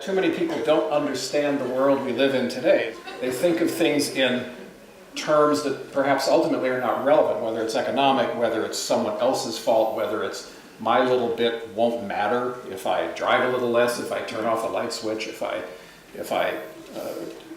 too many people don't understand the world we live in today. They think of things in terms that perhaps ultimately are not relevant, whether it's economic, whether it's someone else's fault, whether it's my little bit won't matter if I drive a little less, if I turn off a light switch, if I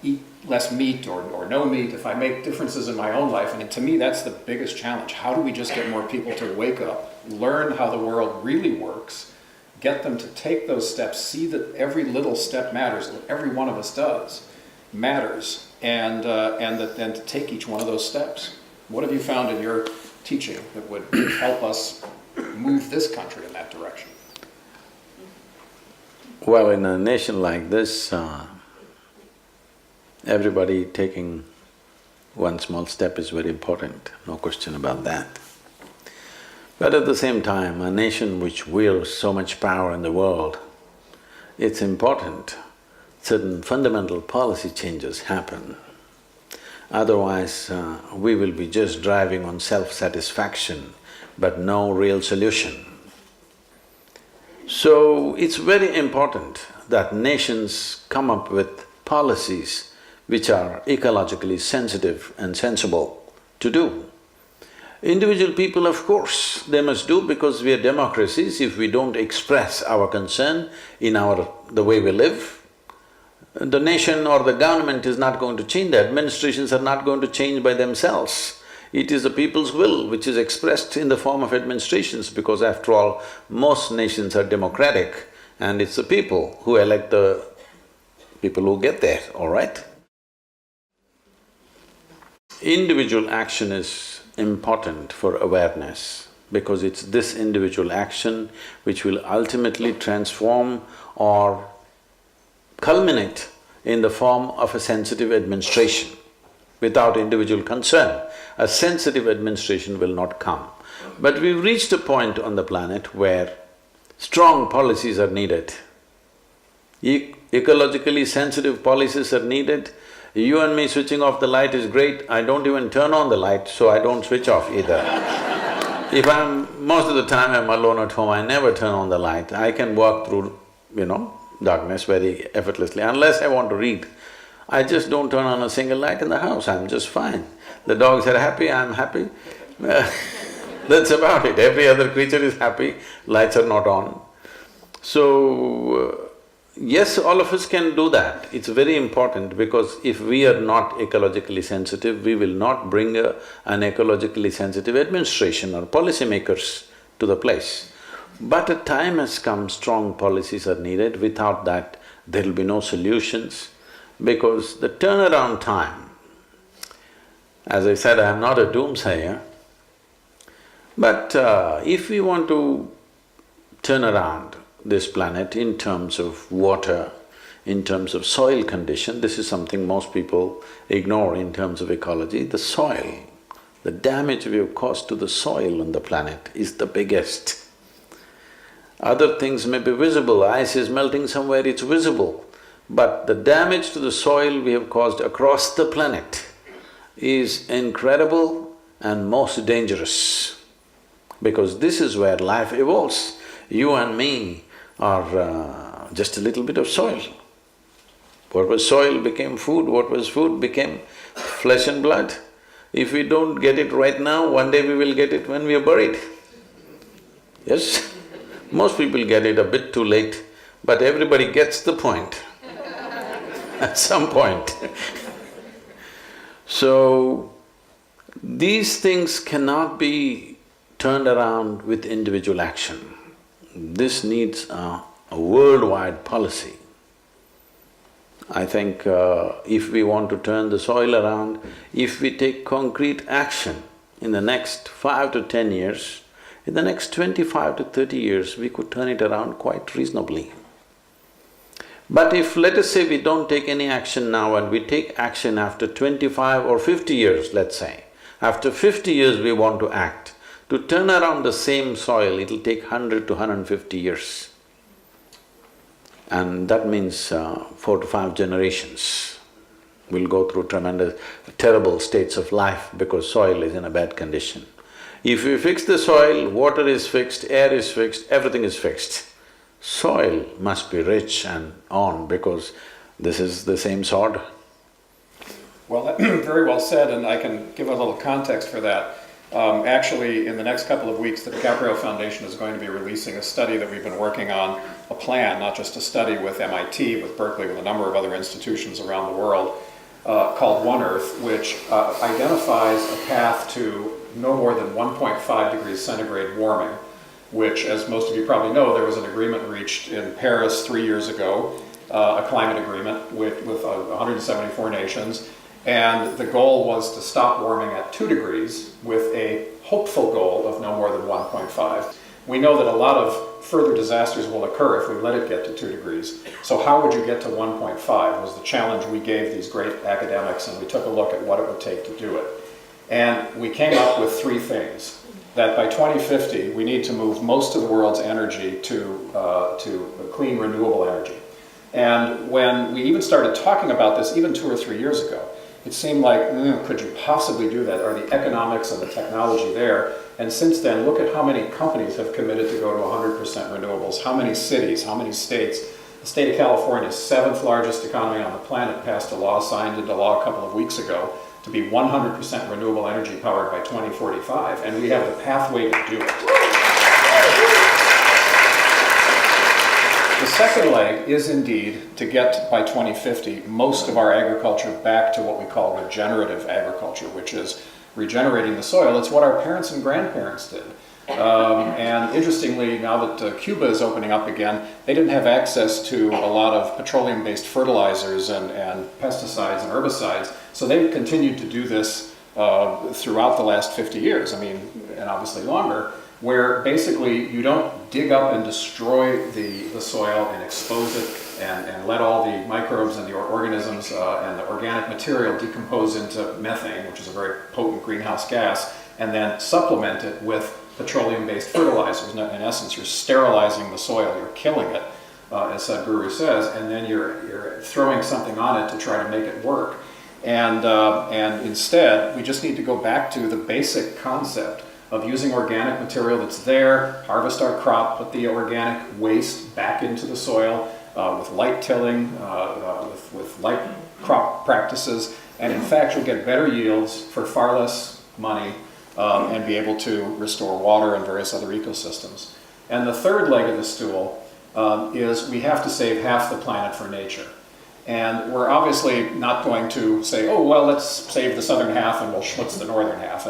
eat less meat or no meat, if I make differences in my own life. And to me, that's the biggest challenge. How do we just get more people to wake up, learn how the world really works, get them to take those steps, see that every little step matters, that every one of us does matters, and to take each one of those steps. What have you found in your teaching that would help us move this country in that direction? Well, in a nation like this, everybody taking one small step is very important, no question about that. But at the same time, a nation which wields so much power in the world, it's important certain fundamental policy changes happen. Otherwise, we will be just driving on self-satisfaction, but no real solution. So, it's very important that nations come up with policies which are ecologically sensitive and sensible to do. Individual people, of course, they must do because we are democracies. If we don't express our concern in the way we live, the nation or the government is not going to change, the administrations are not going to change by themselves. It is the people's will which is expressed in the form of administrations, because after all, most nations are democratic and it's the people who elect the people who get there, all right? Individual action is important for awareness, because it's this individual action which will ultimately transform or culminate in the form of a sensitive administration. Without individual concern, a sensitive administration will not come. But we've reached a point on the planet where strong policies are needed. Ecologically sensitive policies are needed. You and me switching off the light is great, I don't even turn on the light, so I don't switch off either. If most of the time I'm alone at home, I never turn on the light. I can walk through, darkness very effortlessly. Unless I want to read, I just don't turn on a single light in the house, I'm just fine. The dogs are happy, I'm happy. That's about it. Every other creature is happy, lights are not on. So, yes, all of us can do that. It's very important, because if we are not ecologically sensitive, we will not bring an ecologically sensitive administration or policymakers to the place. But a time has come, strong policies are needed. Without that, there will be no solutions, because the turnaround time, as I said, I am not a doomsayer, but if we want to turn around this planet in terms of water, in terms of soil condition, this is something most people ignore in terms of ecology. The soil, the damage we have caused to the soil on the planet is the biggest. Other things may be visible, ice is melting somewhere, it's visible, but the damage to the soil we have caused across the planet is incredible and most dangerous, because this is where life evolves. You and me are just a little bit of soil. What was soil became food, what was food became flesh and blood. If we don't get it right now, one day we will get it when we are buried. Yes? Most people get it a bit too late, but everybody gets the point at some point. So, these things cannot be turned around with individual action. This needs a worldwide policy. I think if we want to turn the soil around, if we take concrete action in the next 5 to 10 years, in the next 25 to 30 years, we could turn it around quite reasonably. But if, let us say, we don't take any action now and we take action after 25 or 50 years, let's say, after 50 years we want to act, to turn around the same soil, it'll take 100 to 150 years. And that means 4 to 5 generations will go through tremendous, terrible states of life because soil is in a bad condition. If we fix the soil, water is fixed, air is fixed, everything is fixed. soil must be rich and on, because this is the same sod. Well, very well said, and I can give a little context for that. Actually, in the next couple of weeks, the DiCaprio Foundation is going to be releasing a study that we've been working on, a plan, not just a study with MIT, with Berkeley, with a number of other institutions around the world, called One Earth, which identifies a path to no more than 1.5 degrees centigrade warming, which, as most of you probably know, there was an agreement reached in Paris 3 years ago, a climate agreement with 174 nations. And the goal was to stop warming at 2 degrees with a hopeful goal of no more than 1.5. We know that a lot of further disasters will occur if we let it get to 2 degrees. So how would you get to 1.5 was the challenge we gave these great academics, and we took a look at what it would take to do it. And we came up with 3 things. That by 2050, we need to move most of the world's energy to clean, renewable energy. And when we even started talking about this, even 2 or 3 years ago, it seemed like, could you possibly do that? Are the economics and the technology there? And since then, look at how many companies have committed to go to 100% renewables, how many cities, how many states. The state of California, 7th largest economy on the planet, passed a law, signed into law a couple of weeks ago, to be 100% renewable energy powered by 2045, and we have the pathway to do it. The second leg is indeed to get, by 2050, most of our agriculture back to what we call regenerative agriculture, which is regenerating the soil. It's what our parents and grandparents did. And interestingly, now that Cuba is opening up again, they didn't have access to a lot of petroleum-based fertilizers and pesticides and herbicides, so they've continued to do this throughout the last 50 years, and obviously longer, where basically you don't dig up and destroy the soil and expose it and let all the microbes and the organisms and the organic material decompose into methane, which is a very potent greenhouse gas, and then supplement it with petroleum-based fertilizers. In essence, you're sterilizing the soil, you're killing it, as Sadhguru says, and then you're throwing something on it to try to make it work. And instead, we just need to go back to the basic concept of using organic material that's there, harvest our crop, put the organic waste back into the soil with light tilling, with light crop practices, and in fact you'll get better yields for far less money and be able to restore water and various other ecosystems. And the third leg of the stool is we have to save half the planet for nature. And we're obviously not going to say, oh, well, let's save the southern half and we'll schmutz the northern half.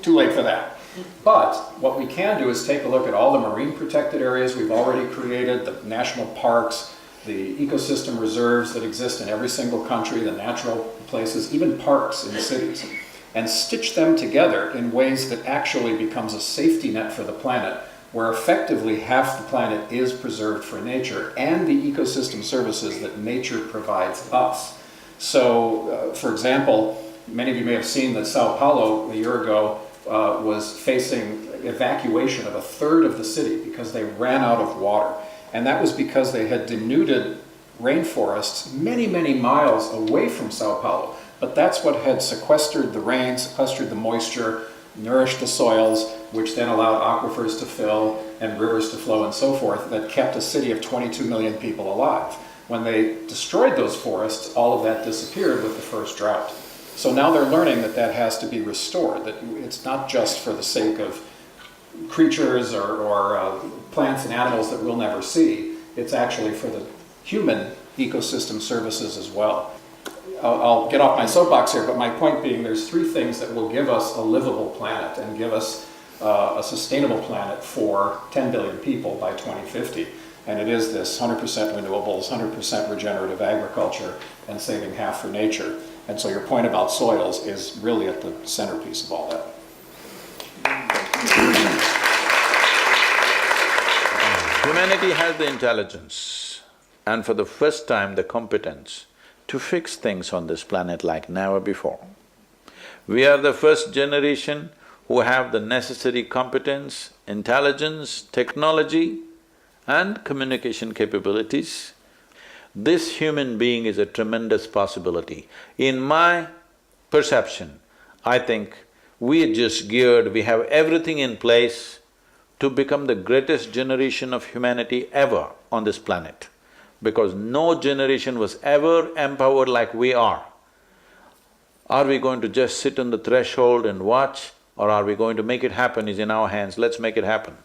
Too late for that. But what we can do is take a look at all the marine protected areas we've already created, the national parks, the ecosystem reserves that exist in every single country, the natural places, even parks in cities, and stitch them together in ways that actually becomes a safety net for the planet, where effectively half the planet is preserved for nature and the ecosystem services that nature provides us. So, for example, many of you may have seen that Sao Paulo a year ago was facing evacuation of a third of the city because they ran out of water. And that was because they had denuded rainforests many, many miles away from Sao Paulo. But that's what had sequestered the rain, sequestered the moisture, nourished the soils, which then allowed aquifers to fill and rivers to flow and so forth, that kept a city of 22 million people alive. When they destroyed those forests, all of that disappeared with the first drought. So now they're learning that that has to be restored, that it's not just for the sake of creatures or plants and animals that we'll never see. It's actually for the human ecosystem services as well. I'll get off my soapbox here, but my point being there's 3 things that will give us a livable planet and give us a sustainable planet for 10 billion people by 2050. And it is this 100% renewables, 100% regenerative agriculture, and saving half for nature. And so your point about soils is really at the centerpiece of all that. Humanity has the intelligence and for the first time the competence to fix things on this planet like never before. We are the first generation who have the necessary competence, intelligence, technology and communication capabilities. This human being is a tremendous possibility. In my perception, I think we are just geared, we have everything in place to become the greatest generation of humanity ever on this planet, because no generation was ever empowered like we are. Are we going to just sit on the threshold and watch, or are we going to make it happen is in our hands? Let's make it happen.